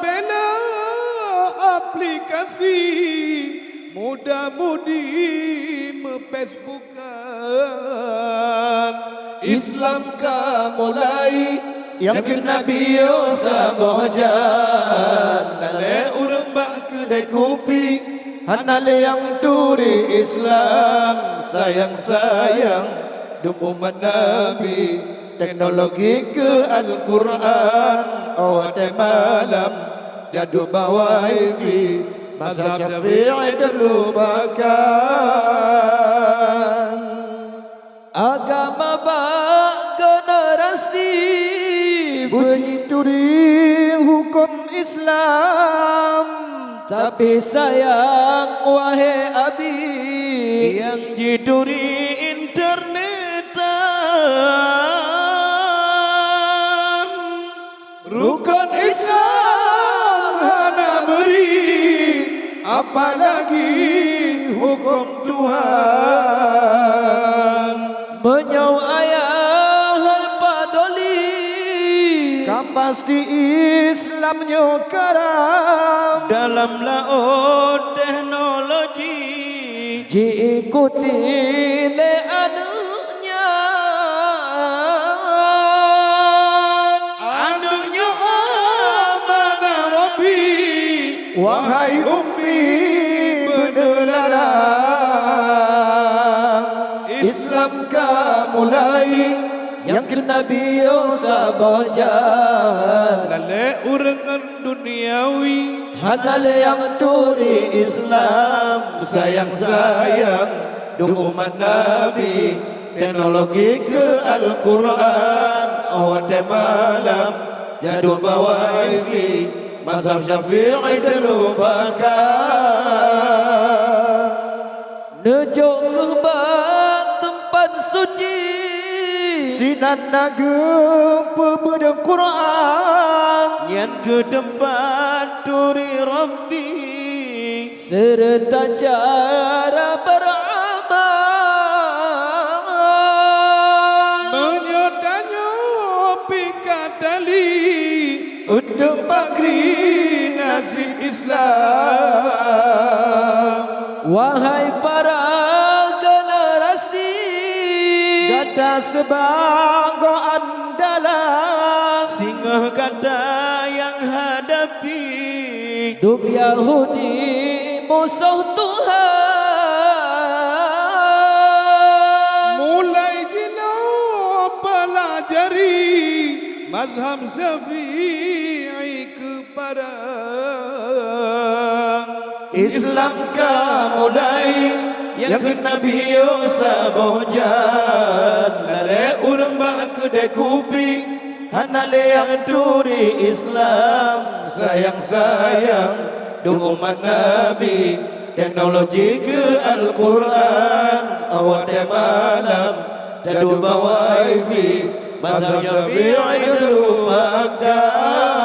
Bela aplikasi muda-mudi me-Facebookan Islam ka mulai yang Nabi sabojan nale urang bak kedai kopi hanale yang turi Islam sayang-sayang duk umat Nabi teknologi ke Al-Quran awal malam jadu bawa wifi mazhab Syafi'i terlupakan agama bak generasi bunyi turi hukum Islam tapi sayang wahai abi yang jiduri internetan rukun Islam hana beri apalagi hukum Tuhan menyau ayah padoli kampas di Islam nyokaram dalam laut teknologi diikuti le anunya mana Rabbi wahai ummi beneran Islam ka mulai yang Nabi sabojan lale urengan duniawi hanale yang turi Islam sayang-sayang duk umat Nabi teknologi ke Al-Quran awal malam jadu bawa wifi mazhab Syafi'i terlupakan nejuk kehbat tempat suci sinan nagempe bedeng Quran yang ke tempat turi Rabbi serta cara beramal menyertanya pikadali untuk pagri nasib Islam wahai para generasi gada sebago andalan singa gada yang hadapi duk Yahudi musuh Tuhan mulai jina pelajari mazhab Syafi'i keparang Islam ka mulai yang Nabi sabojan nale urang bak kedai kopi hanale yang turi Islam sayang-sayang duk umat Nabi teknologi ke Al-Quran awal malam jadu bawa wifi mazhab Syafi'i terlupakan